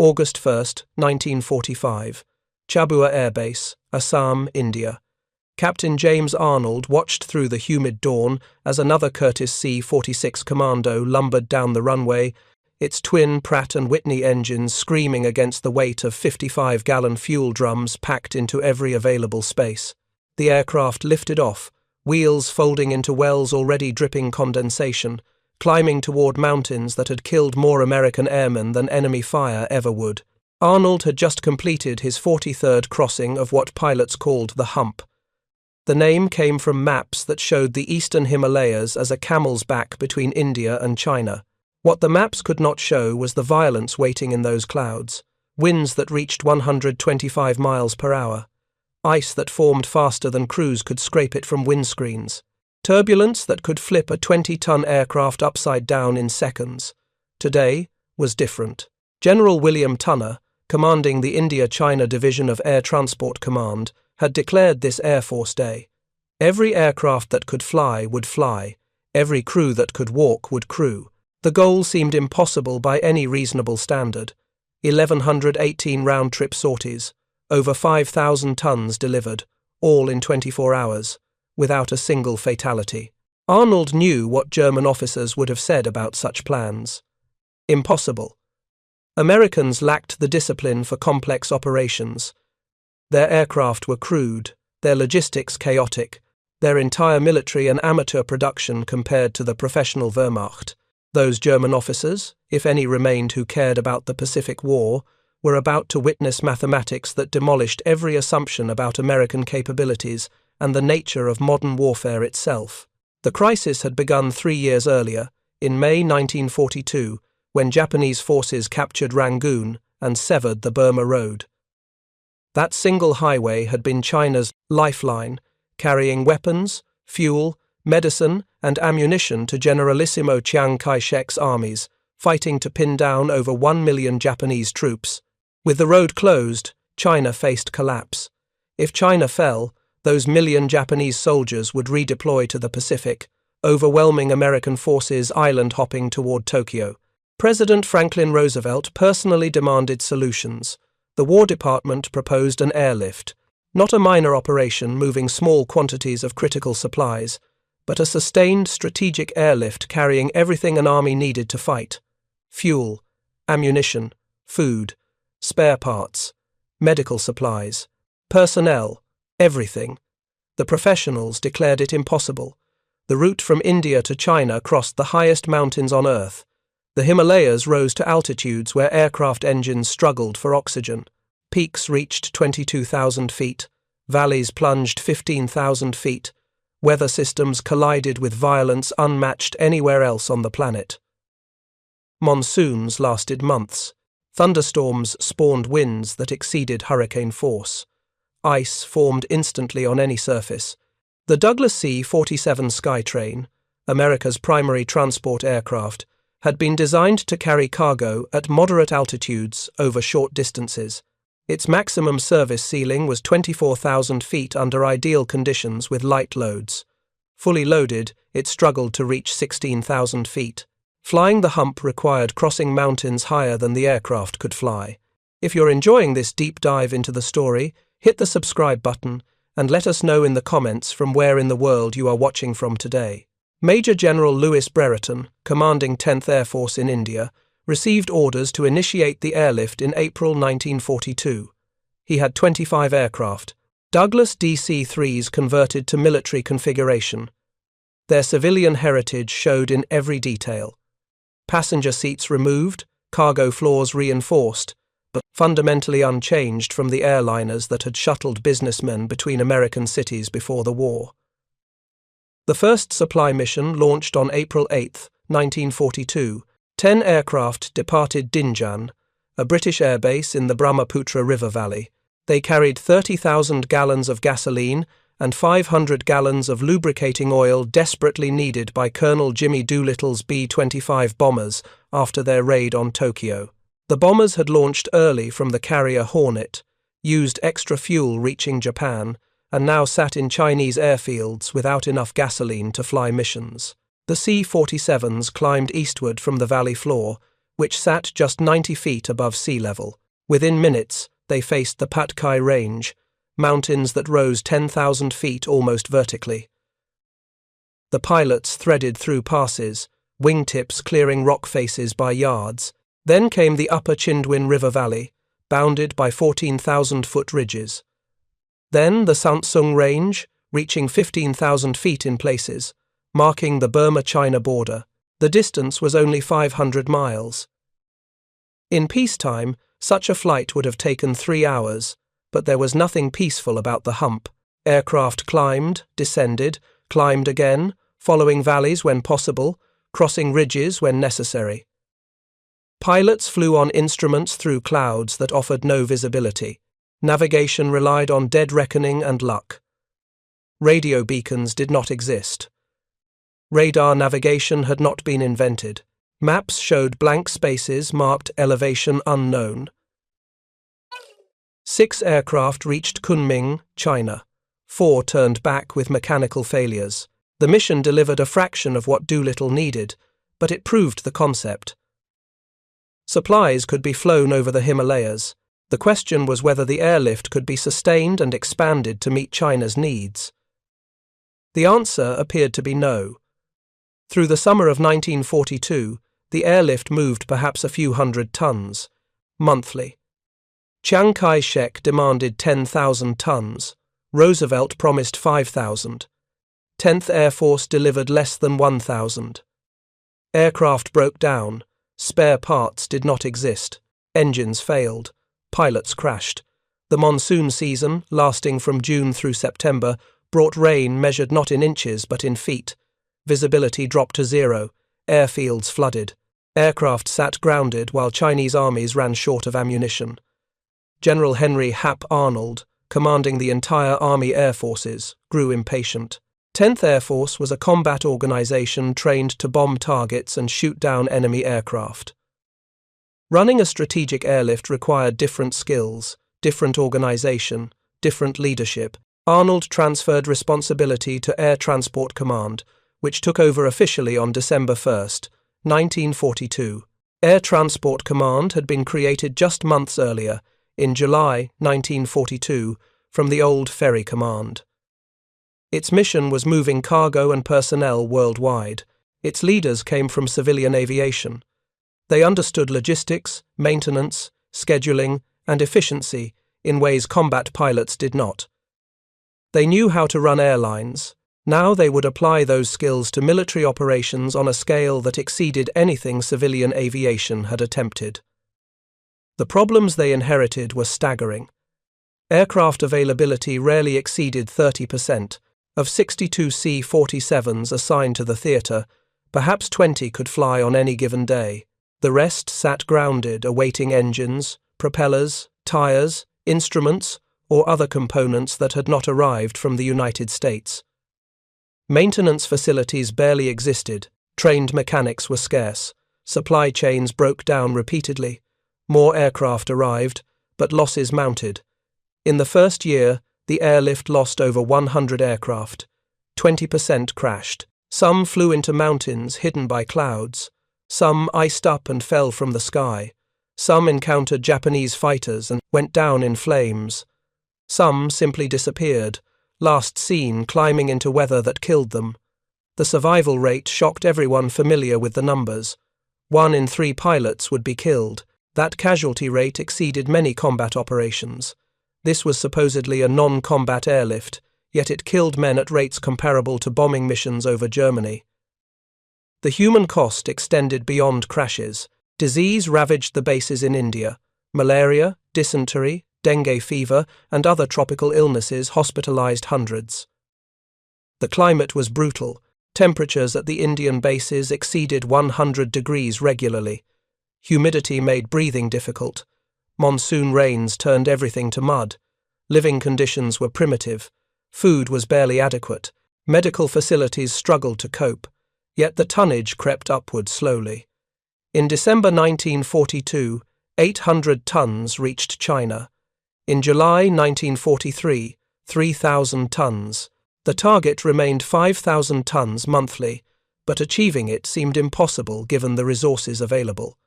August 1, 1945. Chabua Air Base, Assam, India. Captain James Arnold watched through the humid dawn as another Curtiss C-46 Commando lumbered down the runway, its twin Pratt & Whitney engines screaming against the weight of 55-gallon fuel drums packed into every available space. The aircraft lifted off, wheels folding into wells already dripping condensation, climbing toward mountains that had killed more American airmen than enemy fire ever would. Arnold had just completed his 43rd crossing of what pilots called the Hump. The name came from maps that showed the eastern Himalayas as a camel's back between India and China. What the maps could not show was the violence waiting in those clouds, winds that reached 125 miles per hour, ice that formed faster than crews could scrape it from windscreens, turbulence that could flip a 20-ton aircraft upside down in seconds. Today was different. General William Tunner, commanding the India-China Division of Air Transport Command, had declared this Air Force Day. Every aircraft that could fly would fly, every crew that could walk would crew. The goal seemed impossible by any reasonable standard. 1,118 round-trip sorties, over 5,000 tons delivered, all in 24 hours, without a single fatality. Arnold knew what German officers would have said about such plans. Impossible. Americans lacked the discipline for complex operations. Their aircraft were crude, their logistics chaotic, their entire military and amateur production compared to the professional Wehrmacht. Those German officers, if any remained who cared about the Pacific War, were about to witness mathematics that demolished every assumption about American capabilities and the nature of modern warfare itself. The crisis had begun 3 years earlier, in May 1942, when Japanese forces captured Rangoon and severed the Burma Road. That single highway had been China's lifeline, carrying weapons, fuel, medicine, and ammunition to Generalissimo Chiang Kai-shek's armies, fighting to pin down over 1 million Japanese troops. With the road closed, China faced collapse. If China fell, those million Japanese soldiers would redeploy to the Pacific, overwhelming American forces island-hopping toward Tokyo. President Franklin Roosevelt personally demanded solutions. The War Department proposed an airlift, not a minor operation moving small quantities of critical supplies, but a sustained strategic airlift carrying everything an army needed to fight: fuel, ammunition, food, spare parts, medical supplies, personnel, everything. The professionals declared it impossible. The route from India to China crossed the highest mountains on Earth. The Himalayas rose to altitudes where aircraft engines struggled for oxygen. Peaks reached 22,000 feet, valleys plunged 15,000 feet, weather systems collided with violence unmatched anywhere else on the planet. Monsoons lasted months. Thunderstorms spawned winds that exceeded hurricane force. Ice formed instantly on any surface. The Douglas C-47 Skytrain, America's primary transport aircraft, had been designed to carry cargo at moderate altitudes over short distances. Its maximum service ceiling was 24,000 feet under ideal conditions with light loads. Fully loaded, it struggled to reach 16,000 feet. Flying the Hump required crossing mountains higher than the aircraft could fly. If you're enjoying this deep dive into the story, hit the subscribe button and let us know in the comments from where in the world you are watching from today. Major General Louis Brereton, commanding 10th Air Force in India, received orders to initiate the airlift in April 1942. He had 25 aircraft, Douglas DC-3s converted to military configuration. Their civilian heritage showed in every detail. Passenger seats removed, cargo floors reinforced, but fundamentally unchanged from the airliners that had shuttled businessmen between American cities before the war. The first supply mission launched on April 8, 1942. 10 aircraft departed Dinjan, a British airbase in the Brahmaputra River Valley. They carried 30,000 gallons of gasoline and 500 gallons of lubricating oil desperately needed by Colonel Jimmy Doolittle's B-25 bombers after their raid on Tokyo. The bombers had launched early from the carrier Hornet, used extra fuel reaching Japan, and now sat in Chinese airfields without enough gasoline to fly missions. The C-47s climbed eastward from the valley floor, which sat just 90 feet above sea level. Within minutes, they faced the Patkai Range, mountains that rose 10,000 feet almost vertically. The pilots threaded through passes, wingtips clearing rock faces by yards. Then came the upper Chindwin River Valley, bounded by 14,000-foot ridges. Then the Sansung Range, reaching 15,000 feet in places, marking the Burma-China border. The distance was only 500 miles. In peacetime, such a flight would have taken 3 hours, but there was nothing peaceful about the Hump. Aircraft climbed, descended, climbed again, following valleys when possible, crossing ridges when necessary. Pilots flew on instruments through clouds that offered no visibility. Navigation relied on dead reckoning and luck. Radio beacons did not exist. Radar navigation had not been invented. Maps showed blank spaces marked elevation unknown. 6 aircraft reached Kunming, China. 4 turned back with mechanical failures. The mission delivered a fraction of what Doolittle needed, but it proved the concept. Supplies could be flown over the Himalayas. The question was whether the airlift could be sustained and expanded to meet China's needs. The answer appeared to be no. Through the summer of 1942, the airlift moved perhaps a few hundred tons, monthly. Chiang Kai-shek demanded 10,000 tons. Roosevelt promised 5,000. 10th Air Force delivered less than 1,000. Aircraft broke down. Spare parts did not exist. Engines failed. Pilots crashed. The monsoon season, lasting from June through September, brought rain measured not in inches but in feet. Visibility dropped to 0. Airfields flooded. Aircraft sat grounded while Chinese armies ran short of ammunition. General Henry Hap Arnold, commanding the entire Army Air Forces, grew impatient. 10th Air Force was a combat organization trained to bomb targets and shoot down enemy aircraft. Running a strategic airlift required different skills, different organization, different leadership. Arnold transferred responsibility to Air Transport Command, which took over officially on December 1, 1942. Air Transport Command had been created just months earlier, in July 1942, from the old Ferry Command. Its mission was moving cargo and personnel worldwide. Its leaders came from civilian aviation. They understood logistics, maintenance, scheduling, and efficiency in ways combat pilots did not. They knew how to run airlines. Now they would apply those skills to military operations on a scale that exceeded anything civilian aviation had attempted. The problems they inherited were staggering. Aircraft availability rarely exceeded 30%. Of 62 C-47s assigned to the theatre, perhaps 20 could fly on any given day. The rest sat grounded, awaiting engines, propellers, tires, instruments, or other components that had not arrived from the United States. Maintenance facilities barely existed, trained mechanics were scarce, supply chains broke down repeatedly, more aircraft arrived, but losses mounted. In the first year, the airlift lost over 100 aircraft. 20% crashed. Some flew into mountains hidden by clouds. Some iced up and fell from the sky. Some encountered Japanese fighters and went down in flames. Some simply disappeared, last seen climbing into weather that killed them. The survival rate shocked everyone familiar with the numbers. 1 in 3 pilots would be killed. That casualty rate exceeded many combat operations. This was supposedly a non-combat airlift, yet it killed men at rates comparable to bombing missions over Germany. The human cost extended beyond crashes. Disease ravaged the bases in India. Malaria, dysentery, dengue fever, and other tropical illnesses hospitalized hundreds. The climate was brutal. Temperatures at the Indian bases exceeded 100 degrees regularly. Humidity made breathing difficult. Monsoon rains turned everything to mud. Living conditions were primitive. Food was barely adequate. Medical facilities struggled to cope. Yet the tonnage crept upward slowly. In December 1942, 800 tons reached China. In July 1943, 3,000 tons. The target remained 5,000 tons monthly, but achieving it seemed impossible given the resources available.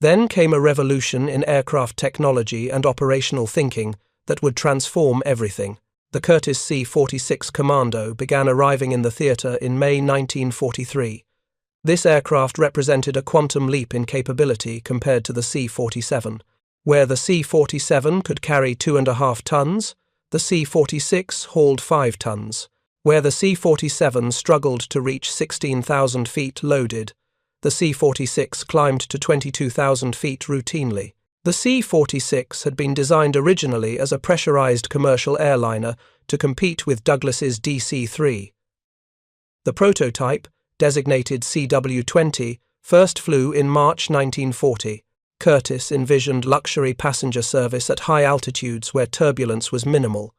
Then came a revolution in aircraft technology and operational thinking that would transform everything. The Curtiss C-46 Commando began arriving in the theatre in May 1943. This aircraft represented a quantum leap in capability compared to the C-47. Where the C-47 could carry 2.5 tons, the C-46 hauled 5 tons. Where the C-47 struggled to reach 16,000 feet loaded, the C-46 climbed to 22,000 feet routinely. The C-46 had been designed originally as a pressurized commercial airliner to compete with Douglas's DC-3. The prototype, designated CW-20, first flew in March 1940. Curtiss envisioned luxury passenger service at high altitudes where turbulence was minimal.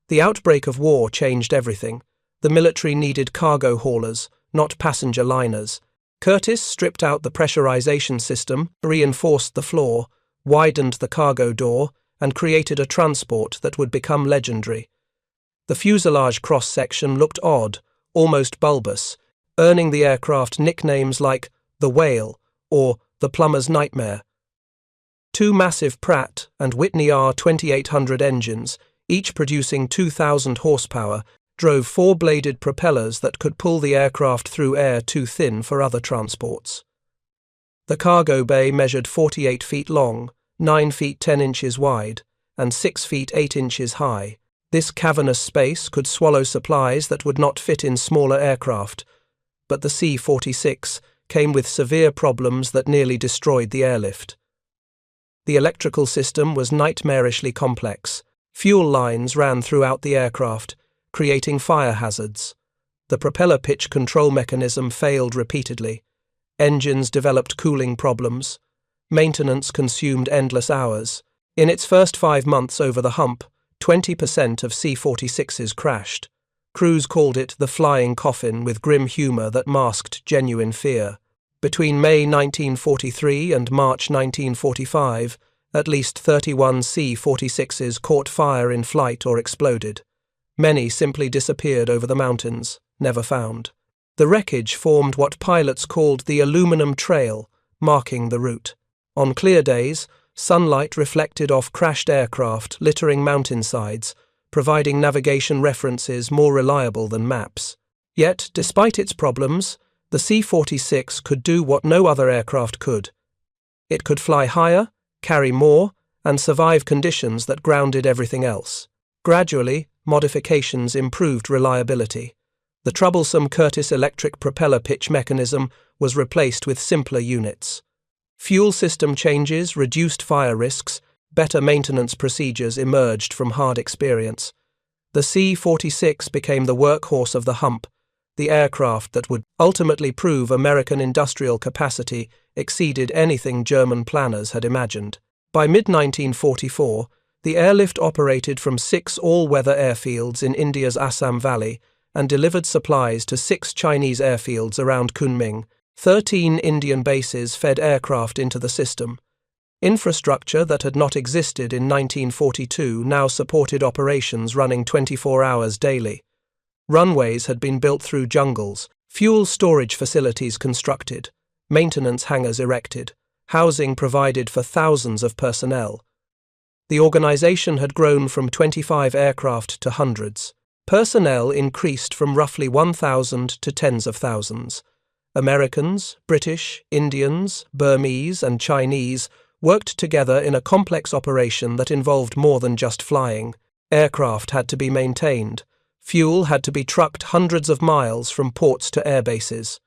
The outbreak of war changed everything. The military needed cargo haulers, not passenger liners. Curtiss stripped out the pressurization system, reinforced the floor, widened the cargo door, and created a transport that would become legendary. The fuselage cross-section looked odd, almost bulbous, earning the aircraft nicknames like the Whale or the Plumber's Nightmare. Two massive Pratt and Whitney R2800 engines, each producing 2,000 horsepower, drove 4-bladed propellers that could pull the aircraft through air too thin for other transports. The cargo bay measured 48 feet long, 9 feet 10 inches wide, and 6 feet 8 inches high. This cavernous space could swallow supplies that would not fit in smaller aircraft, but the C-46 came with severe problems that nearly destroyed the airlift. The electrical system was nightmarishly complex. Fuel lines ran throughout the aircraft, creating fire hazards. The propeller pitch control mechanism failed repeatedly. Engines developed cooling problems. Maintenance consumed endless hours. In its first 5 months over the hump, 20% of C-46s crashed. Crews called it the flying coffin with grim humour that masked genuine fear. Between May 1943 and March 1945, at least 31 C-46s caught fire in flight or exploded. Many simply disappeared over the mountains, never found. The wreckage formed what pilots called the aluminum trail, marking the route. On clear days, sunlight reflected off crashed aircraft littering mountainsides, providing navigation references more reliable than maps. Yet, despite its problems, the C-46 could do what no other aircraft could. It could fly higher, carry more, and survive conditions that grounded everything else. Gradually, modifications improved reliability. The troublesome Curtiss electric propeller pitch mechanism was replaced with simpler units. Fuel system changes reduced fire risks, better maintenance procedures emerged from hard experience. The C-46 became the workhorse of the Hump, the aircraft that would ultimately prove American industrial capacity exceeded anything German planners had imagined. By mid-1944, the airlift operated from 6 all-weather airfields in India's Assam Valley and delivered supplies to 6 Chinese airfields around Kunming. 13 Indian bases fed aircraft into the system. Infrastructure that had not existed in 1942 now supported operations running 24 hours daily. Runways had been built through jungles, fuel storage facilities constructed, maintenance hangars erected, housing provided for thousands of personnel. The organization had grown from 25 aircraft to hundreds. Personnel increased from roughly 1,000 to tens of thousands. Americans, British, Indians, Burmese, and Chinese worked together in a complex operation that involved more than just flying. Aircraft had to be maintained. Fuel had to be trucked hundreds of miles from ports to airbases.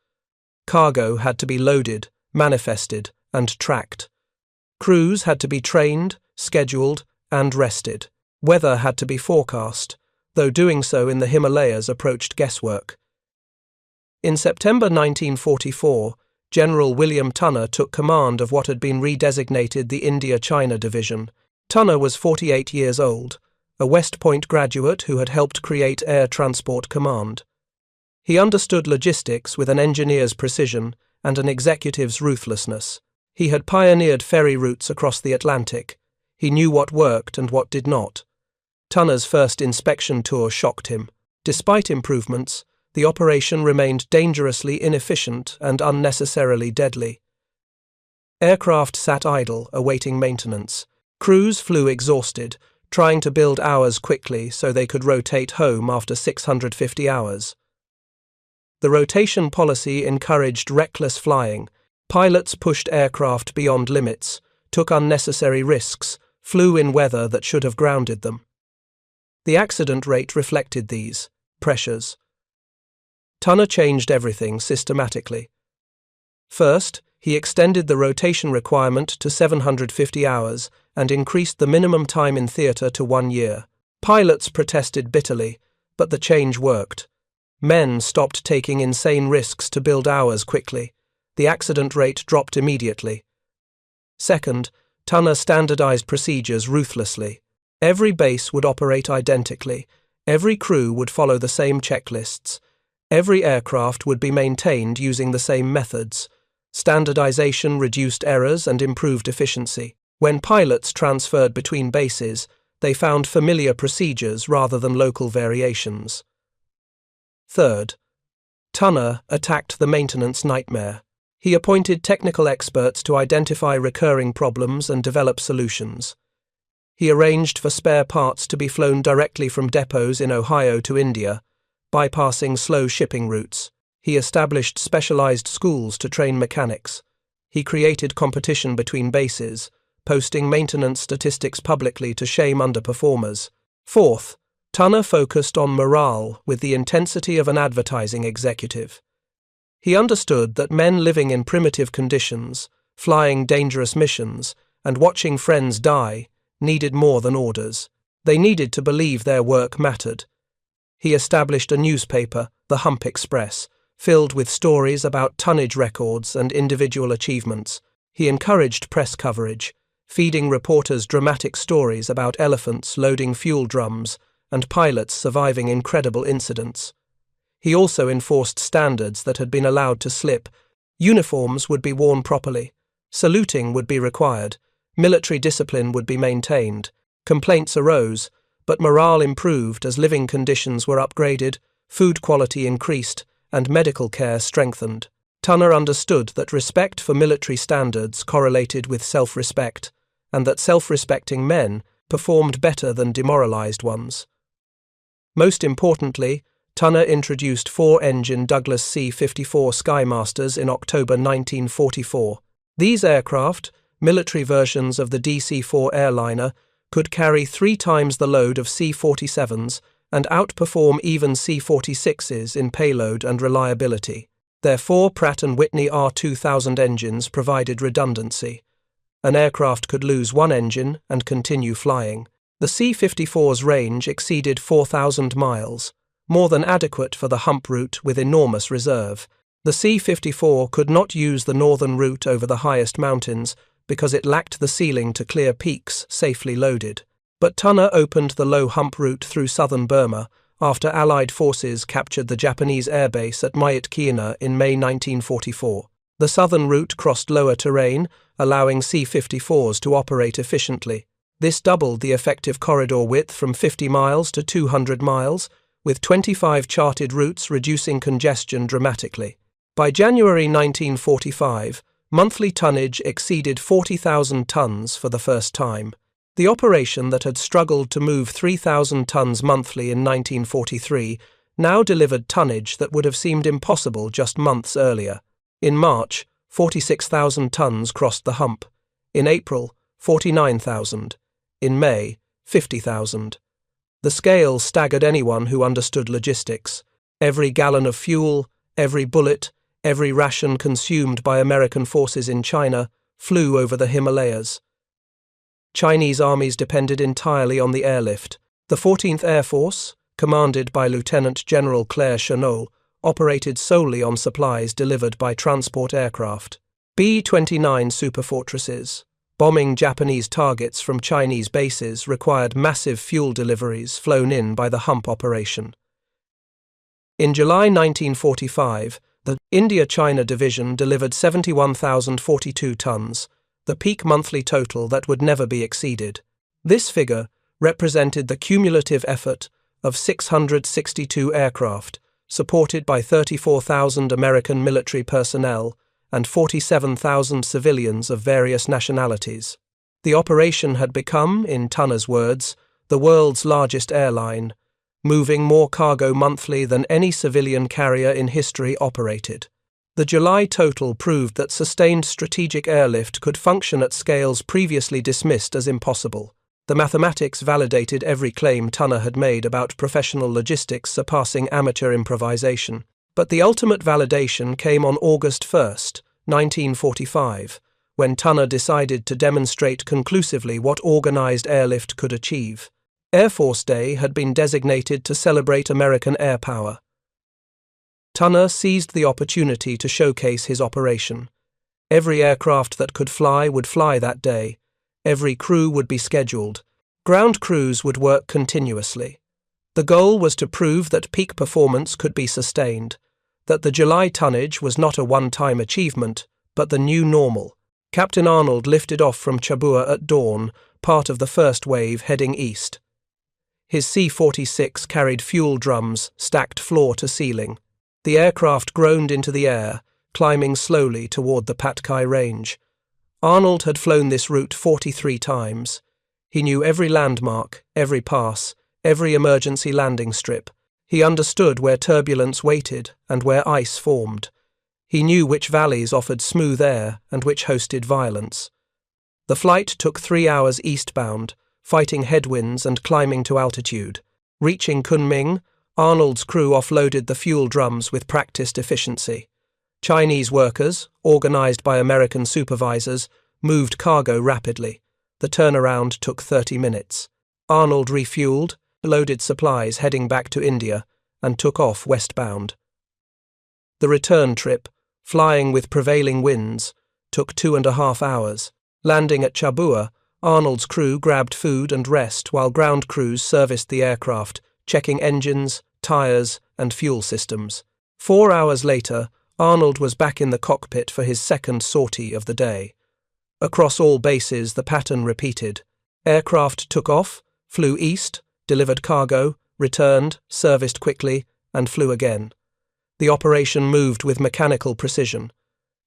Cargo had to be loaded, manifested, and tracked. Crews had to be trained, scheduled, and rested. Weather had to be forecast, though doing so in the Himalayas approached guesswork. In September 1944, General William Tunner took command of what had been redesignated the India-China Division. Tunner was 48 years old, a West Point graduate who had helped create Air Transport Command. He understood logistics with an engineer's precision and an executive's ruthlessness. He had pioneered ferry routes across the Atlantic. He knew what worked and what did not. Tunner's first inspection tour shocked him. Despite improvements, the operation remained dangerously inefficient and unnecessarily deadly. Aircraft sat idle, awaiting maintenance. Crews flew exhausted, trying to build hours quickly so they could rotate home after 650 hours. The rotation policy encouraged reckless flying. Pilots pushed aircraft beyond limits, took unnecessary risks, flew in weather that should have grounded them. The accident rate reflected these pressures. Tunner changed everything systematically. First, he extended the rotation requirement to 750 hours and increased the minimum time in theatre to 1 year. Pilots protested bitterly, but the change worked. Men stopped taking insane risks to build hours quickly. The accident rate dropped immediately. Second, Tunner standardized procedures ruthlessly. Every base would operate identically. Every crew would follow the same checklists. Every aircraft would be maintained using the same methods. Standardization reduced errors and improved efficiency. When pilots transferred between bases, they found familiar procedures rather than local variations. Third, Tunner attacked the maintenance nightmare. He appointed technical experts to identify recurring problems and develop solutions. He arranged for spare parts to be flown directly from depots in Ohio to India, bypassing slow shipping routes. He established specialized schools to train mechanics. He created competition between bases, posting maintenance statistics publicly to shame underperformers. Fourth, Tunner focused on morale with the intensity of an advertising executive. He understood that men living in primitive conditions, flying dangerous missions, and watching friends die needed more than orders. They needed to believe their work mattered. He established a newspaper, the Hump Express, filled with stories about tonnage records and individual achievements. He encouraged press coverage, feeding reporters dramatic stories about elephants loading fuel drums and pilots surviving incredible incidents. He also enforced standards that had been allowed to slip. Uniforms would be worn properly. Saluting would be required. Military discipline would be maintained. Complaints arose, but morale improved as living conditions were upgraded, food quality increased, and medical care strengthened. Tunner understood that respect for military standards correlated with self-respect, and that self-respecting men performed better than demoralized ones. Most importantly, Tunner introduced 4-engine Douglas C-54 Skymasters in October 1944. These aircraft, military versions of the DC-4 airliner, could carry 3 times the load of C-47s and outperform even C-46s in payload and reliability. Their 4 Pratt & Whitney R2000 engines provided redundancy. An aircraft could lose one engine and continue flying. The C-54's range exceeded 4,000 miles, more than adequate for the Hump route with enormous reserve. The C-54 could not use the northern route over the highest mountains because it lacked the ceiling to clear peaks safely loaded. But Tunner opened the low Hump route through southern Burma after Allied forces captured the Japanese airbase at Myitkyina in May 1944. The southern route crossed lower terrain, allowing C-54s to operate efficiently. This doubled the effective corridor width from 50 miles to 200 miles, with 25 charted routes reducing congestion dramatically. By January 1945, monthly tonnage exceeded 40,000 tons for the first time. The operation that had struggled to move 3,000 tons monthly in 1943 now delivered tonnage that would have seemed impossible just months earlier. In March, 46,000 tons crossed the Hump. In April, 49,000. In May, 50,000. The scale staggered anyone who understood logistics. Every gallon of fuel, every bullet, every ration consumed by American forces in China flew over the Himalayas. Chinese armies depended entirely on the airlift. The 14th Air Force, commanded by Lieutenant General Claire Chennault, operated solely on supplies delivered by transport aircraft. B-29 superfortresses, bombing Japanese targets from Chinese bases, required massive fuel deliveries flown in by the Hump operation. In July 1945, the India-China Division delivered 71,042 tons, the peak monthly total that would never be exceeded. This figure represented the cumulative effort of 662 aircraft, supported by 34,000 American military personnel and 47,000 civilians of various nationalities. The operation had become, in Tunner's words, the world's largest airline, moving more cargo monthly than any civilian carrier in history operated. The July total proved that sustained strategic airlift could function at scales previously dismissed as impossible. The mathematics validated every claim Tunner had made about professional logistics surpassing amateur improvisation. But the ultimate validation came on August 1, 1945, when Tunner decided to demonstrate conclusively what organized airlift could achieve. Air Force Day had been designated to celebrate American air power. Tunner seized the opportunity to showcase his operation. Every aircraft that could fly would fly that day. Every crew would be scheduled. Ground crews would work continuously. The goal was to prove that peak performance could be sustained, that the July tonnage was not a one-time achievement, but the new normal. Captain Arnold lifted off from Chabua at dawn, part of the first wave heading east. His C-46 carried fuel drums stacked floor to ceiling. The aircraft groaned into the air, climbing slowly toward the Patkai Range. Arnold had flown this route 43 times. He knew every landmark, every pass, every emergency landing strip. He understood where turbulence waited and where ice formed. He knew which valleys offered smooth air and which hosted violence. The flight took 3 hours eastbound, fighting headwinds and climbing to altitude. Reaching Kunming, Arnold's crew offloaded the fuel drums with practiced efficiency. Chinese workers, organized by American supervisors, moved cargo rapidly. The turnaround took 30 minutes. Arnold refueled, loaded supplies heading back to India, and took off westbound. The return trip, flying with prevailing winds, took 2.5 hours. Landing at Chabua, Arnold's crew grabbed food and rest while ground crews serviced the aircraft, checking engines, tires, and fuel systems. 4 hours later, Arnold was back in the cockpit for his second sortie of the day. Across all bases, the pattern repeated. Aircraft took off, flew east, delivered cargo, returned, serviced quickly, and flew again. The operation moved with mechanical precision.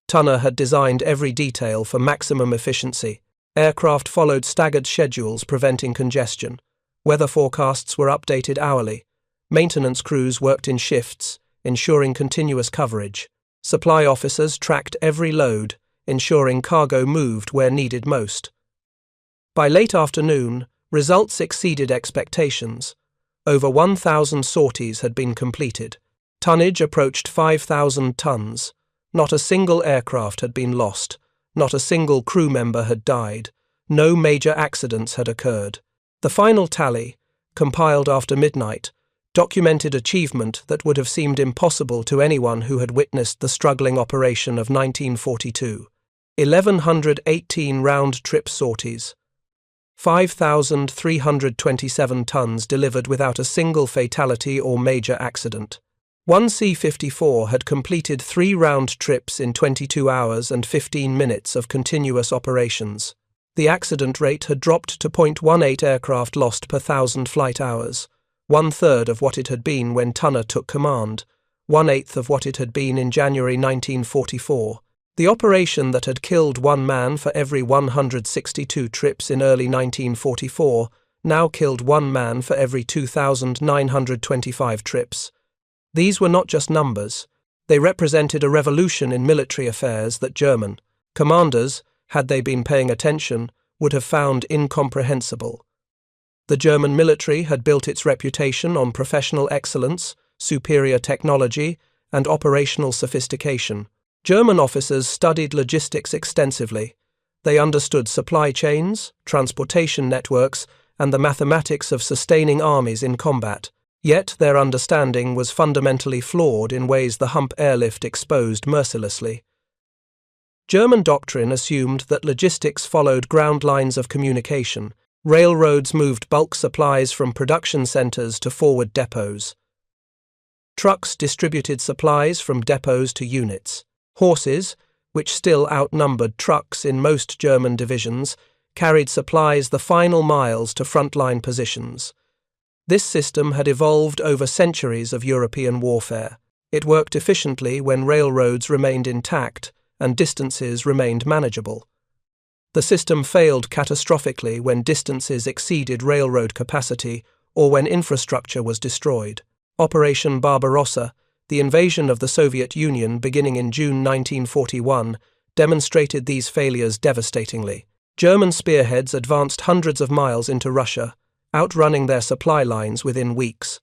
Tunner had designed every detail for maximum efficiency. Aircraft followed staggered schedules, preventing congestion. Weather forecasts were updated hourly. Maintenance crews worked in shifts, ensuring continuous coverage. Supply officers tracked every load, ensuring cargo moved where needed most. By late afternoon, results exceeded expectations. Over 1,000 sorties had been completed. Tonnage approached 5,000 tons. Not a single aircraft had been lost. Not a single crew member had died. No major accidents had occurred. The final tally, compiled after midnight, documented achievement that would have seemed impossible to anyone who had witnessed the struggling operation of 1942. 1,118 round-trip sorties. 5,327 tons delivered without a single fatality or major accident. One C-54 had completed 3 round trips in 22 hours and 15 minutes of continuous operations. The accident rate had dropped to 0.18 aircraft lost per 1,000 flight hours, 1/3 of what it had been when Tunner took command, 1/8 of what it had been in January 1944. The operation that had killed 1 man for every 162 trips in early 1944 now killed 1 man for every 2,925 trips. These were not just numbers. They represented a revolution in military affairs that German commanders, had they been paying attention, would have found incomprehensible. The German military had built its reputation on professional excellence, superior technology, and operational sophistication. German officers studied logistics extensively. They understood supply chains, transportation networks, and the mathematics of sustaining armies in combat. Yet their understanding was fundamentally flawed in ways the Hump airlift exposed mercilessly. German doctrine assumed that logistics followed ground lines of communication. Railroads moved bulk supplies from production centers to forward depots. Trucks distributed supplies from depots to units. Horses, which still outnumbered trucks in most German divisions, carried supplies the final miles to frontline positions. This system had evolved over centuries of European warfare. It worked efficiently when railroads remained intact and distances remained manageable. The system failed catastrophically when distances exceeded railroad capacity or when infrastructure was destroyed. Operation Barbarossa, the invasion of the Soviet Union beginning in June 1941, demonstrated these failures devastatingly. German spearheads advanced hundreds of miles into Russia, outrunning their supply lines within weeks.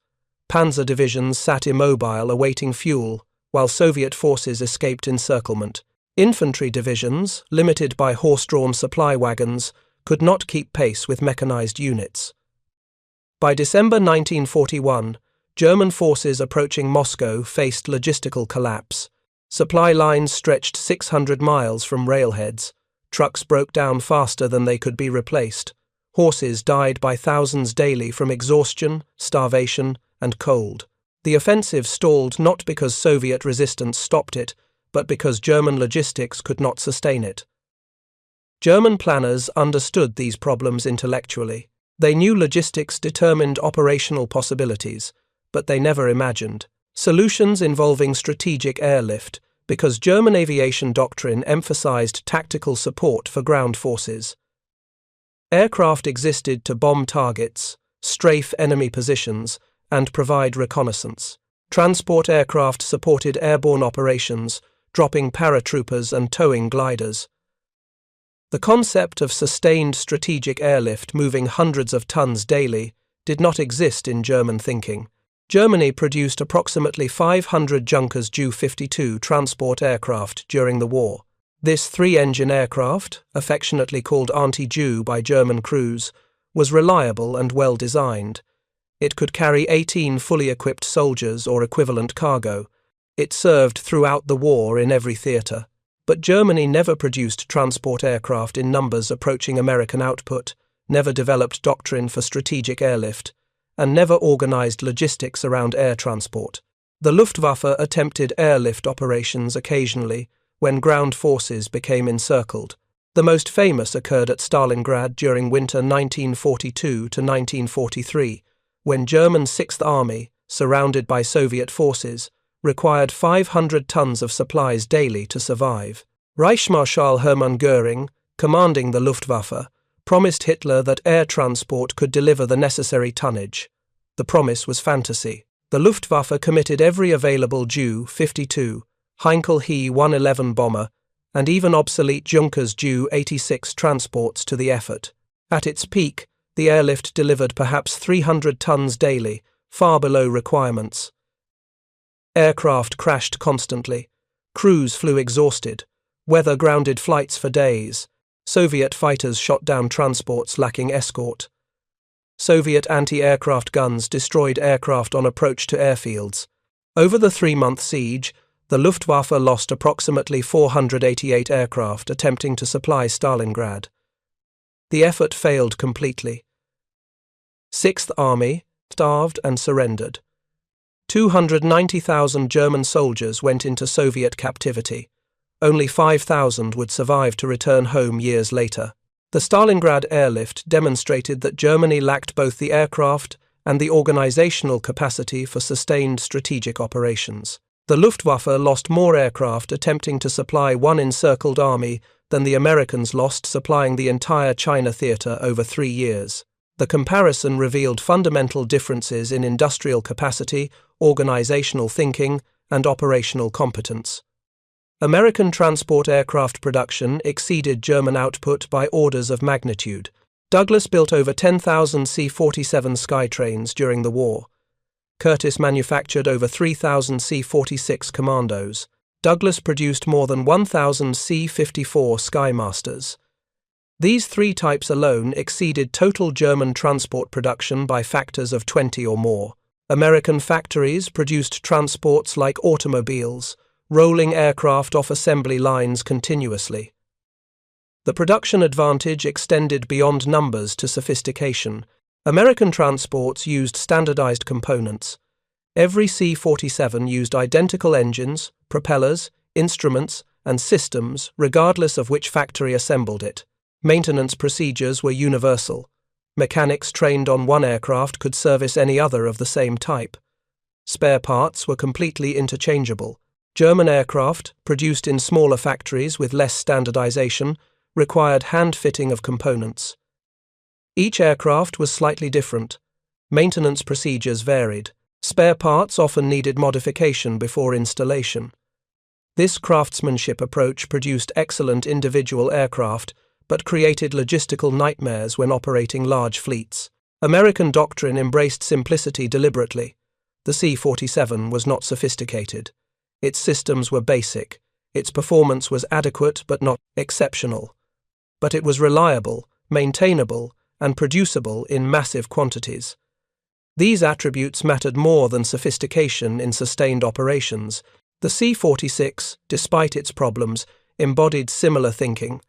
Panzer divisions sat immobile awaiting fuel, while Soviet forces escaped encirclement. Infantry divisions, limited by horse-drawn supply wagons, could not keep pace with mechanized units. By December 1941, German forces approaching Moscow faced logistical collapse. Supply lines stretched 600 miles from railheads. Trucks broke down faster than they could be replaced. Horses died by thousands daily from exhaustion, starvation, and cold. The offensive stalled not because Soviet resistance stopped it, but because German logistics could not sustain it. German planners understood these problems intellectually. They knew logistics determined operational possibilities, but they never imagined solutions involving strategic airlift, because German aviation doctrine emphasized tactical support for ground forces. Aircraft existed to bomb targets, strafe enemy positions, and provide reconnaissance. Transport aircraft supported airborne operations, dropping paratroopers and towing gliders. The concept of sustained strategic airlift moving hundreds of tons daily did not exist in German thinking. Germany produced approximately 500 Junkers Ju-52 transport aircraft during the war. This three-engine aircraft, affectionately called Auntie Ju by German crews, was reliable and well-designed. It could carry 18 fully equipped soldiers or equivalent cargo. It served throughout the war in every theatre. But Germany never produced transport aircraft in numbers approaching American output, never developed doctrine for strategic airlift, and never organized logistics around air transport. The Luftwaffe attempted airlift operations occasionally when ground forces became encircled. The most famous occurred at Stalingrad during winter 1942 to 1943, when German Sixth Army, surrounded by Soviet forces, required 500 tons of supplies daily to survive. Reichsmarschall Hermann Göring, commanding the Luftwaffe, promised Hitler that air transport could deliver the necessary tonnage. The promise was fantasy. The Luftwaffe committed every available Ju-52, Heinkel He-111 bomber, and even obsolete Junkers Ju-86 transports to the effort. At its peak, the airlift delivered perhaps 300 tons daily, far below requirements. Aircraft crashed constantly. Crews flew exhausted. Weather grounded flights for days. Soviet fighters shot down transports lacking escort. Soviet anti-aircraft guns destroyed aircraft on approach to airfields. Over the 3-month siege, the Luftwaffe lost approximately 488 aircraft attempting to supply Stalingrad. The effort failed completely. Sixth Army starved and surrendered. 290,000 German soldiers went into Soviet captivity. Only 5,000 would survive to return home years later. The Stalingrad airlift demonstrated that Germany lacked both the aircraft and the organizational capacity for sustained strategic operations. The Luftwaffe lost more aircraft attempting to supply one encircled army than the Americans lost supplying the entire China theater over 3 years. The comparison revealed fundamental differences in industrial capacity, organizational thinking, and operational competence. American transport aircraft production exceeded German output by orders of magnitude. Douglas built over 10,000 C-47 Skytrains during the war. Curtiss manufactured over 3,000 C-46 Commandos. Douglas produced more than 1,000 C-54 Skymasters. These 3 types alone exceeded total German transport production by factors of 20 or more. American factories produced transports like automobiles, rolling aircraft off assembly lines continuously. The production advantage extended beyond numbers to sophistication. American transports used standardized components. Every C-47 used identical engines, propellers, instruments, and systems, regardless of which factory assembled it. Maintenance procedures were universal. Mechanics trained on one aircraft could service any other of the same type. Spare parts were completely interchangeable. German aircraft, produced in smaller factories with less standardization, required hand-fitting of components. Each aircraft was slightly different. Maintenance procedures varied. Spare parts often needed modification before installation. This craftsmanship approach produced excellent individual aircraft, but created logistical nightmares when operating large fleets. American doctrine embraced simplicity deliberately. The C-47 was not sophisticated. Its systems were basic. Its performance was adequate but not exceptional. But it was reliable, maintainable, and producible in massive quantities. These attributes mattered more than sophistication in sustained operations. The C-46, despite its problems, embodied similar thinking.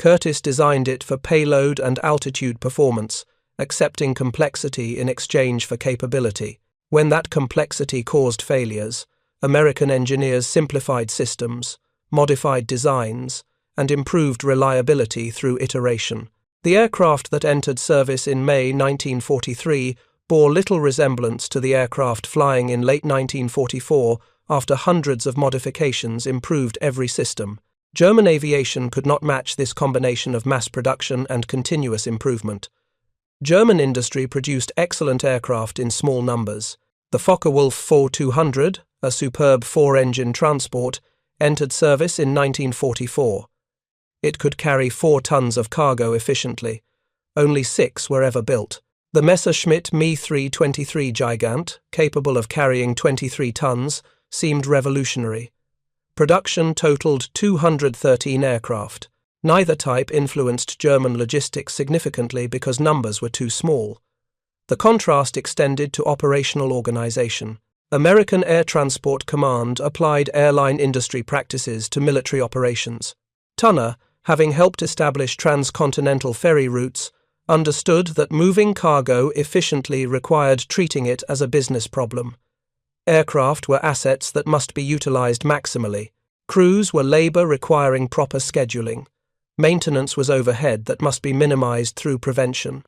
Curtiss designed it for payload and altitude performance, accepting complexity in exchange for capability. When that complexity caused failures, American engineers simplified systems, modified designs, and improved reliability through iteration. The aircraft that entered service in May 1943 bore little resemblance to the aircraft flying in late 1944 after hundreds of modifications improved every system. German aviation could not match this combination of mass production and continuous improvement. German industry produced excellent aircraft in small numbers. The Focke-Wulf 4-200, a superb four-engine transport, entered service in 1944. It could carry 4 tons of cargo efficiently. Only 6 were ever built. The Messerschmitt Me 323 Gigant, capable of carrying 23 tons, seemed revolutionary. Production totaled 213 aircraft. Neither type influenced German logistics significantly because numbers were too small. The contrast extended to operational organization. American Air Transport Command applied airline industry practices to military operations. Tunner, having helped establish transcontinental ferry routes, understood that moving cargo efficiently required treating it as a business problem. Aircraft were assets that must be utilized maximally. Crews were labor requiring proper scheduling. Maintenance was overhead that must be minimized through prevention.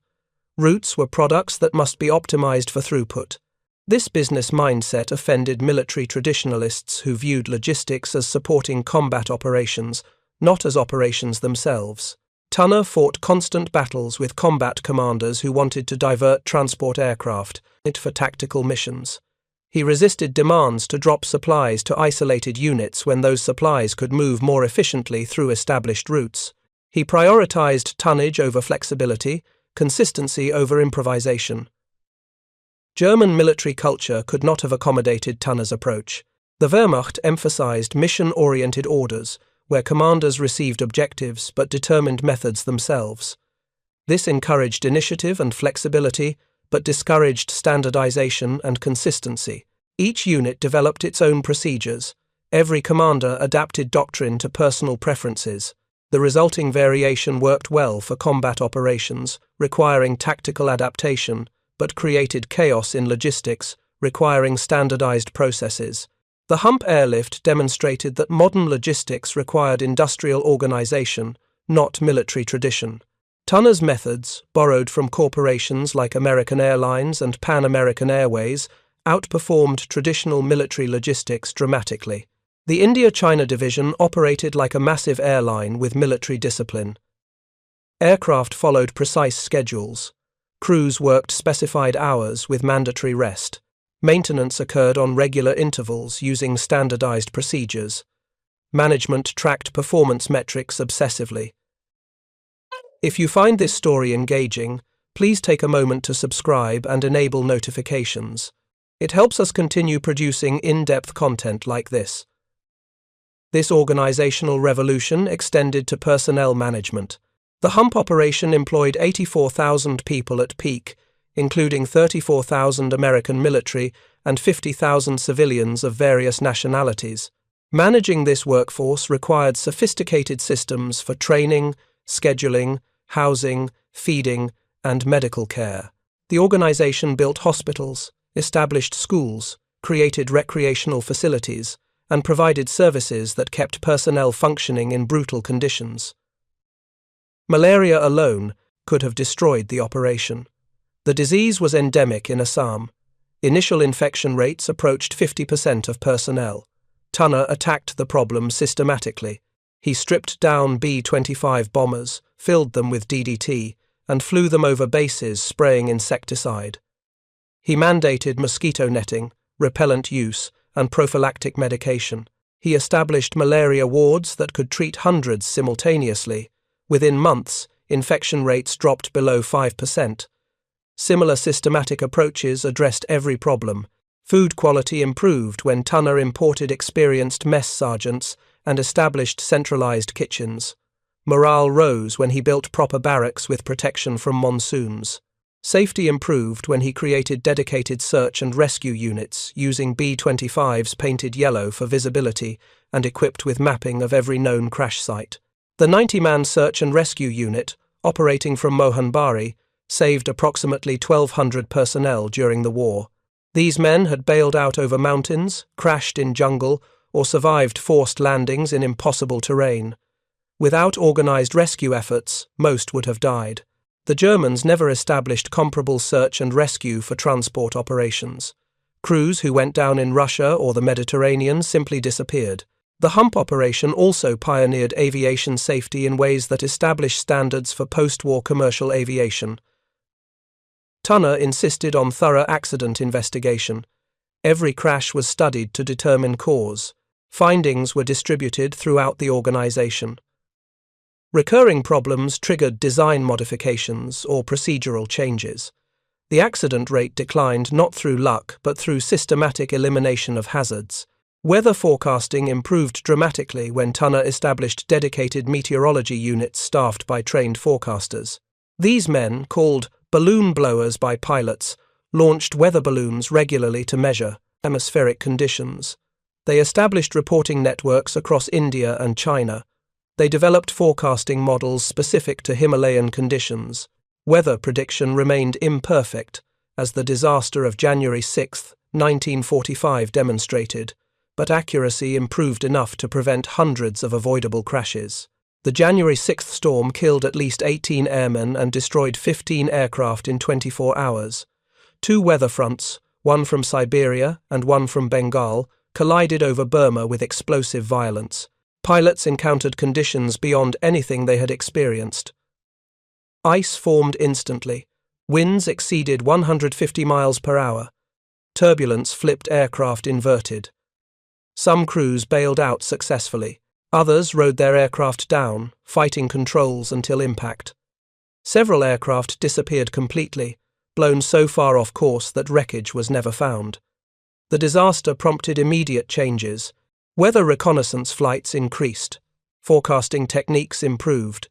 Routes were products that must be optimized for throughput. This business mindset offended military traditionalists who viewed logistics as supporting combat operations, not as operations themselves. Tunner fought constant battles with combat commanders who wanted to divert transport aircraft for tactical missions. He resisted demands to drop supplies to isolated units when those supplies could move more efficiently through established routes. He prioritized tonnage over flexibility, consistency over improvisation. German military culture could not have accommodated Tunner's approach. The Wehrmacht emphasized mission-oriented orders, where commanders received objectives but determined methods themselves. This encouraged initiative and flexibility, but discouraged standardization and consistency. Each unit developed its own procedures. Every commander adapted doctrine to personal preferences. The resulting variation worked well for combat operations, requiring tactical adaptation, but created chaos in logistics, requiring standardized processes. The Hump airlift demonstrated that modern logistics required industrial organization, not military tradition. Tunner's methods, borrowed from corporations like American Airlines and Pan American Airways, outperformed traditional military logistics dramatically. The India-China division operated like a massive airline with military discipline. Aircraft followed precise schedules. Crews worked specified hours with mandatory rest. Maintenance occurred on regular intervals using standardized procedures. Management tracked performance metrics obsessively. If you find this story engaging, please take a moment to subscribe and enable notifications. It helps us continue producing in-depth content like this. This organizational revolution extended to personnel management. The Hump operation employed 84,000 people at peak, including 34,000 American military and 50,000 civilians of various nationalities. Managing this workforce required sophisticated systems for training, scheduling, housing, feeding, and medical care. The organization built hospitals, established schools, created recreational facilities, and provided services that kept personnel functioning in brutal conditions. Malaria alone could have destroyed the operation. The disease was endemic in Assam. Initial infection rates approached 50% of personnel. Tunner attacked the problem systematically. He stripped down B-25 bombers, filled them with DDT, and flew them over bases spraying insecticide. He mandated mosquito netting, repellent use, and prophylactic medication. He established malaria wards that could treat hundreds simultaneously. Within months, infection rates dropped below 5%. Similar systematic approaches addressed every problem. Food quality improved when Tunner imported experienced mess sergeants and established centralized kitchens. Morale rose when he built proper barracks with protection from monsoons. Safety improved when he created dedicated search and rescue units using B-25s painted yellow for visibility and equipped with mapping of every known crash site. The 90-man search and rescue unit, operating from Mohanbari, saved approximately 1,200 personnel during the war. These men had bailed out over mountains, crashed in jungle, or survived forced landings in impossible terrain. Without organized rescue efforts, most would have died. The Germans never established comparable search and rescue for transport operations. Crews who went down in Russia or the Mediterranean simply disappeared. The Hump operation also pioneered aviation safety in ways that established standards for post-war commercial aviation. Tunner insisted on thorough accident investigation. Every crash was studied to determine cause. Findings were distributed throughout the organization. Recurring problems triggered design modifications or procedural changes. The accident rate declined not through luck but through systematic elimination of hazards. Weather forecasting improved dramatically when Tunner established dedicated meteorology units staffed by trained forecasters. These men, called balloon blowers by pilots, launched weather balloons regularly to measure atmospheric conditions. They established reporting networks across India and China. They developed forecasting models specific to Himalayan conditions. Weather prediction remained imperfect, as the disaster of January 6, 1945 demonstrated, but accuracy improved enough to prevent hundreds of avoidable crashes. The January 6 storm killed at least 18 airmen and destroyed 15 aircraft in 24 hours. Two weather fronts, one from Siberia and one from Bengal, collided over Burma with explosive violence. Pilots encountered conditions beyond anything they had experienced. Ice formed instantly. Winds exceeded 150 miles per hour. Turbulence flipped aircraft inverted. Some crews bailed out successfully. Others rode their aircraft down, fighting controls until impact. Several aircraft disappeared completely, blown so far off course that wreckage was never found. The disaster prompted immediate changes. Weather reconnaissance flights increased. Forecasting techniques improved.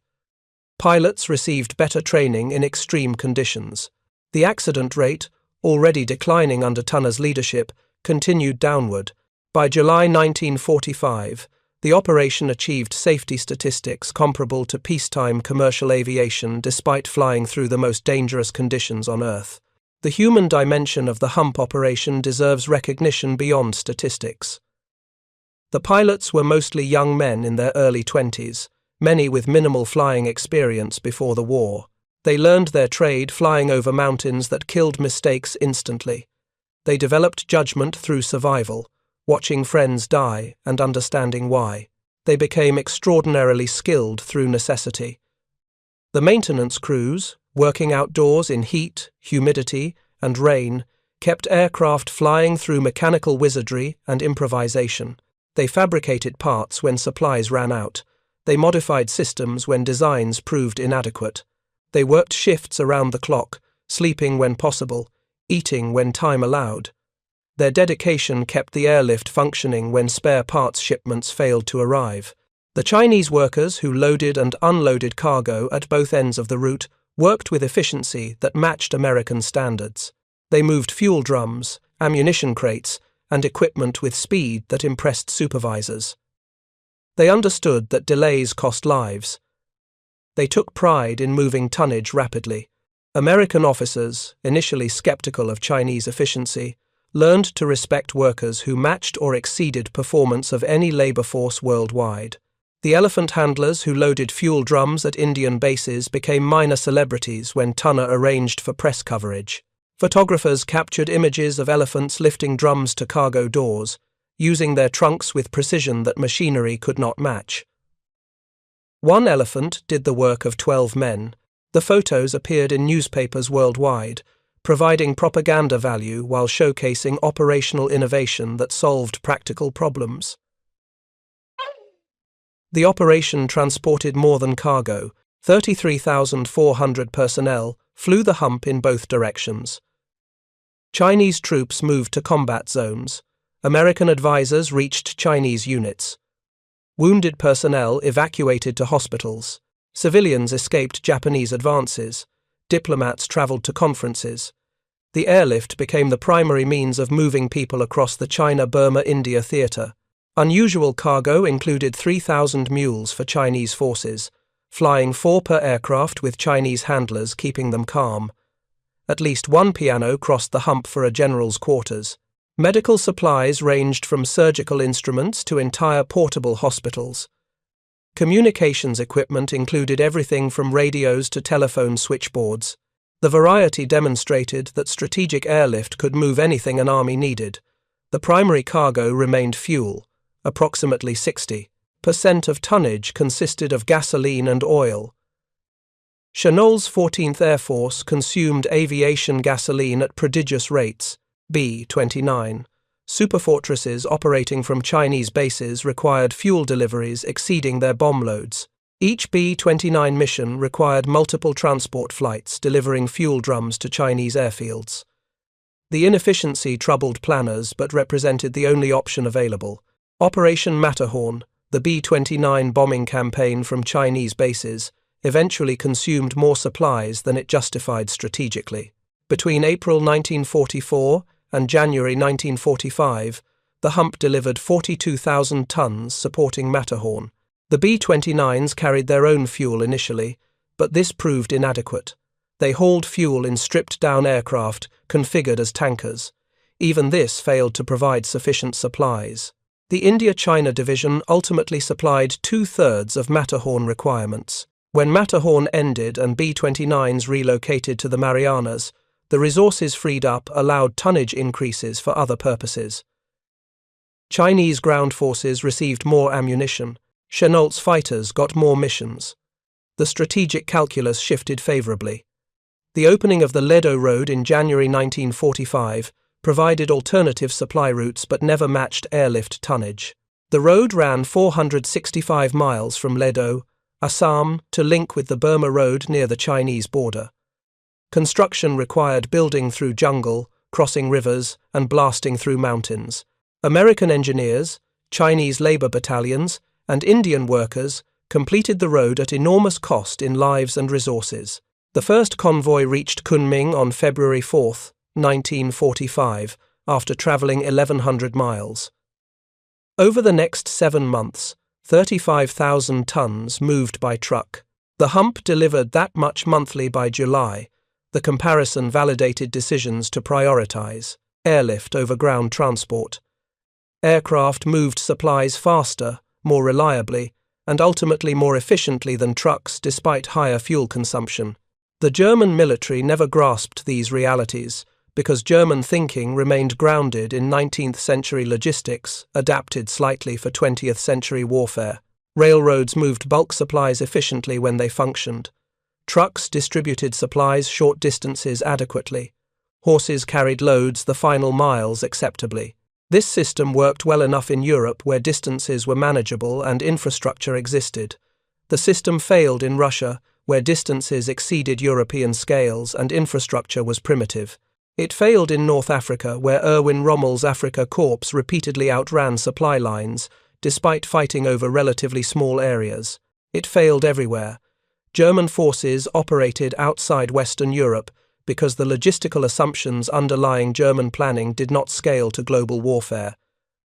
Pilots received better training in extreme conditions. The accident rate, already declining under Tunner's leadership, continued downward. By July 1945, the operation achieved safety statistics comparable to peacetime commercial aviation despite flying through the most dangerous conditions on Earth. The human dimension of the Hump operation deserves recognition beyond statistics. The pilots were mostly young men in their early 20s, many with minimal flying experience before the war. They learned their trade flying over mountains that killed mistakes instantly. They developed judgment through survival, watching friends die and understanding why. They became extraordinarily skilled through necessity. The maintenance crews, working outdoors in heat, humidity, and rain, kept aircraft flying through mechanical wizardry and improvisation. They fabricated parts when supplies ran out. They modified systems when designs proved inadequate. They worked shifts around the clock, sleeping when possible, eating when time allowed. Their dedication kept the airlift functioning when spare parts shipments failed to arrive. The Chinese workers who loaded and unloaded cargo at both ends of the route worked with efficiency that matched American standards. They moved fuel drums, ammunition crates, and equipment with speed that impressed supervisors. They understood that delays cost lives. They took pride in moving tonnage rapidly. American officers, initially skeptical of Chinese efficiency, learned to respect workers who matched or exceeded performance of any labor force worldwide. The elephant handlers who loaded fuel drums at Indian bases became minor celebrities when Tunner arranged for press coverage. Photographers captured images of elephants lifting drums to cargo doors, using their trunks with precision that machinery could not match. One elephant did the work of 12 men. The photos appeared in newspapers worldwide, providing propaganda value while showcasing operational innovation that solved practical problems. The operation transported more than cargo. 33,400 personnel flew the Hump in both directions. Chinese troops moved to combat zones. American advisors reached Chinese units. Wounded personnel evacuated to hospitals. Civilians escaped Japanese advances. Diplomats traveled to conferences. The airlift became the primary means of moving people across the China-Burma-India theatre. Unusual cargo included 3,000 mules for Chinese forces, flying 4 per aircraft with Chinese handlers keeping them calm. At least one piano crossed the Hump for a general's quarters. Medical supplies ranged from surgical instruments to entire portable hospitals. Communications equipment included everything from radios to telephone switchboards. The variety demonstrated that strategic airlift could move anything an army needed. The primary cargo remained fuel. Approximately 60% of tonnage consisted of gasoline and oil. Chennault's 14th Air Force consumed aviation gasoline at prodigious rates. B-29. Superfortresses operating from Chinese bases required fuel deliveries exceeding their bomb loads. Each B-29 mission required multiple transport flights delivering fuel drums to Chinese airfields. The inefficiency troubled planners but represented the only option available. Operation Matterhorn, the B-29 bombing campaign from Chinese bases, eventually consumed more supplies than it justified strategically. Between April 1944 and January 1945, the Hump delivered 42,000 tons supporting Matterhorn. The B-29s carried their own fuel initially, but this proved inadequate. They hauled fuel in stripped-down aircraft configured as tankers. Even this failed to provide sufficient supplies. The India-China division ultimately supplied 2/3 of Matterhorn requirements. When Matterhorn ended and B-29s relocated to the Marianas, the resources freed up allowed tonnage increases for other purposes. Chinese ground forces received more ammunition. Chennault's fighters got more missions. The strategic calculus shifted favorably. The opening of the Ledo Road in January 1945 provided alternative supply routes but never matched airlift tonnage. The road ran 465 miles from Ledo, Assam, to link with the Burma Road near the Chinese border. Construction required building through jungle, crossing rivers, and blasting through mountains. American engineers, Chinese labor battalions, and Indian workers completed the road at enormous cost in lives and resources. The first convoy reached Kunming on February 4, 1945, after traveling 1,100 miles. Over the next 7 months, 35,000 tons moved by truck. The Hump delivered that much monthly by July. The comparison validated decisions to prioritize airlift over ground transport. Aircraft moved supplies faster, more reliably, and ultimately more efficiently than trucks despite higher fuel consumption. The German military never grasped these realities because German thinking remained grounded in 19th century logistics, adapted slightly for 20th century warfare. Railroads moved bulk supplies efficiently when they functioned. Trucks distributed supplies short distances adequately. Horses carried loads the final miles acceptably. This system worked well enough in Europe where distances were manageable and infrastructure existed. The system failed in Russia where distances exceeded European scales and infrastructure was primitive. It failed in North Africa where Erwin Rommel's Afrika Korps repeatedly outran supply lines, despite fighting over relatively small areas. It failed everywhere. German forces operated outside Western Europe because the logistical assumptions underlying German planning did not scale to global warfare.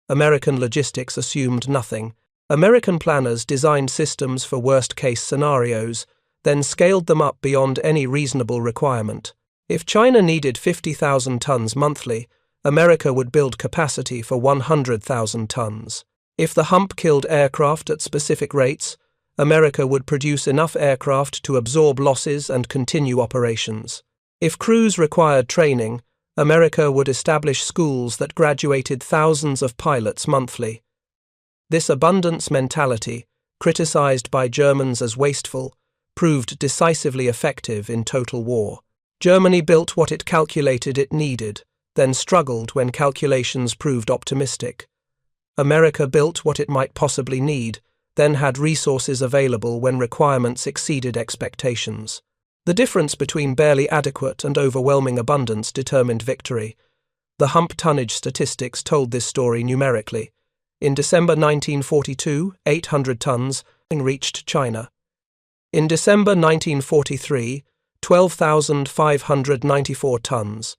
American logistics assumed nothing. American planners designed systems for worst-case scenarios, then scaled them up beyond any reasonable requirement. If China needed 50,000 tons monthly, America would build capacity for 100,000 tons. If the Hump killed aircraft at specific rates, America would produce enough aircraft to absorb losses and continue operations. If crews required training, America would establish schools that graduated thousands of pilots monthly. This abundance mentality, criticized by Germans as wasteful, proved decisively effective in total war. Germany built what it calculated it needed, then struggled when calculations proved optimistic. America built what it might possibly need, then had resources available when requirements exceeded expectations. The difference between barely adequate and overwhelming abundance determined victory. The Hump tonnage statistics told this story numerically. In December 1942, 800 tons reached China. In December 1943, 12,594 tons.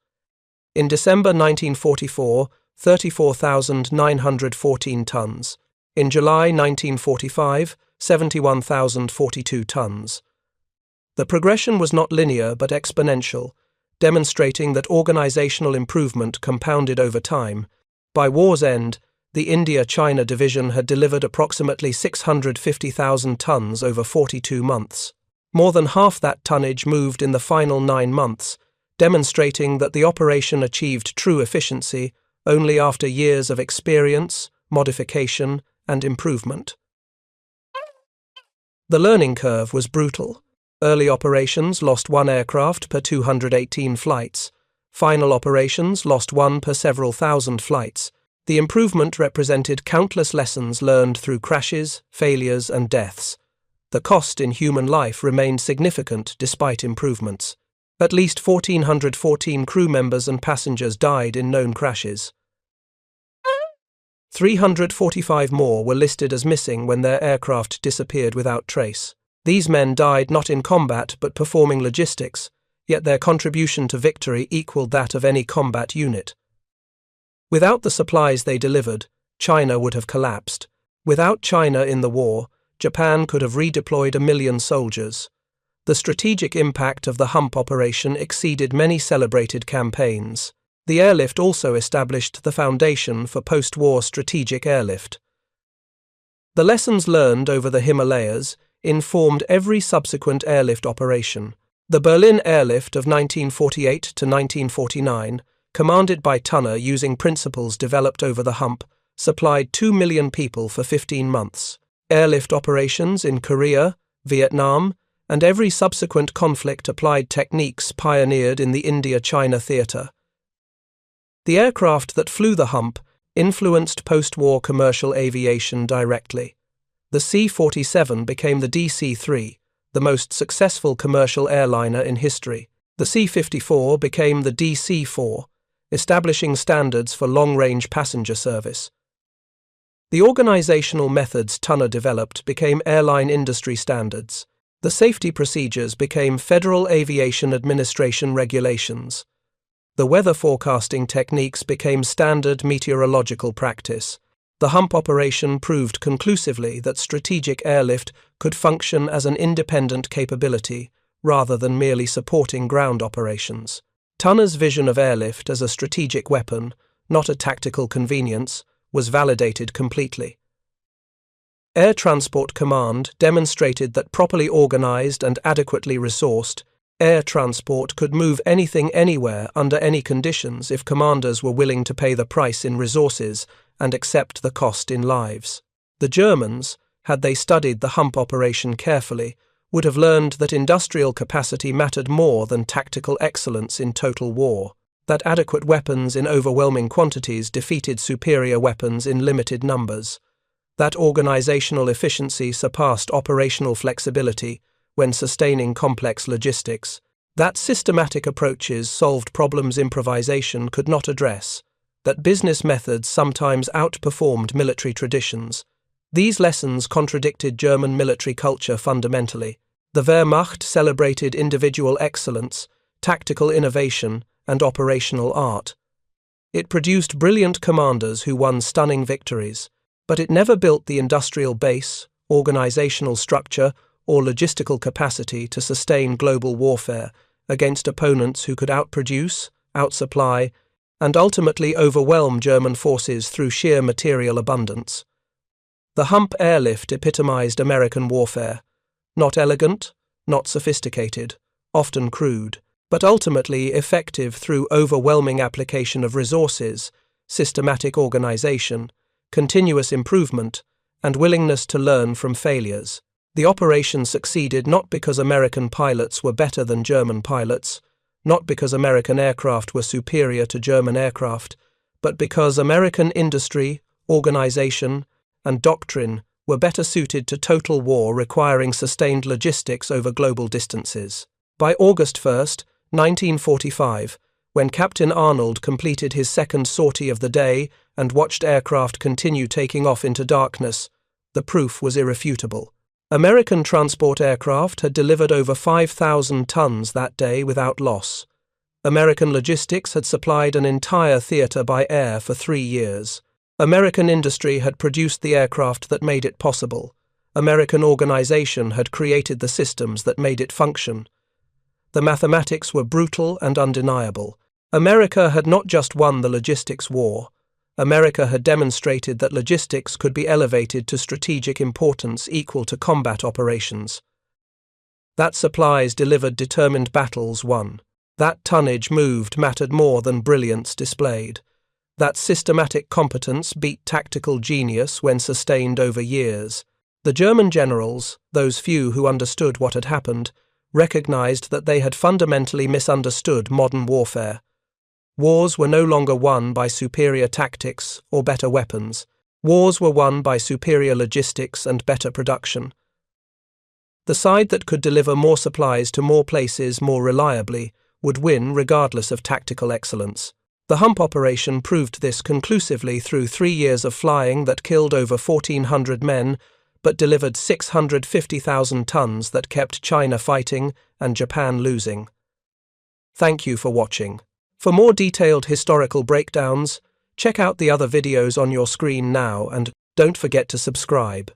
In December 1944, 34,914 tons. In July 1945, 71,042 tons. The progression was not linear but exponential, demonstrating that organizational improvement compounded over time. By war's end, the India-China division had delivered approximately 650,000 tons over 42 months. More than half that tonnage moved in the final 9 months, demonstrating that the operation achieved true efficiency only after years of experience, modification, and improvement. The learning curve was brutal. Early operations lost 1 aircraft per 218 flights. Final operations lost 1 per several thousand flights. The improvement represented countless lessons learned through crashes, failures, and deaths. The cost in human life remained significant despite improvements. At least 1,414 crew members and passengers died in known crashes. 345 more were listed as missing when their aircraft disappeared without trace. These men died not in combat but performing logistics, yet their contribution to victory equaled that of any combat unit. Without the supplies they delivered, China would have collapsed. Without China in the war, Japan could have redeployed 1 million soldiers. The strategic impact of the Hump operation exceeded many celebrated campaigns. The airlift also established the foundation for post-war strategic airlift. The lessons learned over the Himalayas informed every subsequent airlift operation. The Berlin airlift of 1948 to 1949, commanded by Tunner using principles developed over the Hump, supplied 2 million people for 15 months. Airlift operations in Korea, Vietnam, and every subsequent conflict applied techniques pioneered in the India-China theatre. The aircraft that flew the Hump influenced post-war commercial aviation directly. The C-47 became the DC-3, the most successful commercial airliner in history. The C-54 became the DC-4, establishing standards for long-range passenger service. The organizational methods Tunner developed became airline industry standards. The safety procedures became Federal Aviation Administration regulations. The weather forecasting techniques became standard meteorological practice. The Hump operation proved conclusively that strategic airlift could function as an independent capability rather than merely supporting ground operations. Tunner's vision of airlift as a strategic weapon, not a tactical convenience, was validated completely. Air Transport Command demonstrated that properly organized and adequately resourced, air transport could move anything anywhere under any conditions if commanders were willing to pay the price in resources and accept the cost in lives. The Germans, had they studied the Hump operation carefully, would have learned that industrial capacity mattered more than tactical excellence in total war, that adequate weapons in overwhelming quantities defeated superior weapons in limited numbers, that organizational efficiency surpassed operational flexibility when sustaining complex logistics, that systematic approaches solved problems improvisation could not address, that business methods sometimes outperformed military traditions. These lessons contradicted German military culture fundamentally. The Wehrmacht celebrated individual excellence, tactical innovation, and operational art. It produced brilliant commanders who won stunning victories, but it never built the industrial base, organizational structure, or logistical capacity to sustain global warfare against opponents who could outproduce, outsupply, and ultimately overwhelm German forces through sheer material abundance. The Hump airlift epitomized American warfare. Not elegant, not sophisticated, often crude. but ultimately effective through overwhelming application of resources, systematic organization, continuous improvement, and willingness to learn from failures. The operation succeeded not because American pilots were better than German pilots, not because American aircraft were superior to German aircraft, but because American industry, organization, and doctrine were better suited to total war requiring sustained logistics over global distances. By August 1, 1945, when Captain Arnold completed his second sortie of the day and watched aircraft continue taking off into darkness, the proof was irrefutable. American transport aircraft had delivered over 5,000 tons that day without loss. American logistics had supplied an entire theater by air for 3 years. American industry had produced the aircraft that made it possible. American organization had created the systems that made it function. The mathematics were brutal and undeniable. America had not just won the logistics war. America had demonstrated that logistics could be elevated to strategic importance equal to combat operations. That supplies delivered determined battles won. That tonnage moved mattered more than brilliance displayed. That systematic competence beat tactical genius when sustained over years. The German generals, those few who understood what had happened, recognized that they had fundamentally misunderstood modern warfare. Wars were no longer won by superior tactics or better weapons. Wars were won by superior logistics and better production. The side that could deliver more supplies to more places more reliably would win regardless of tactical excellence. The Hump operation proved this conclusively through 3 years of flying that killed over 1,400 men but delivered 650,000 tons that kept China fighting and Japan losing. Thank you for watching. For more detailed historical breakdowns, check out the other videos on your screen now and don't forget to subscribe.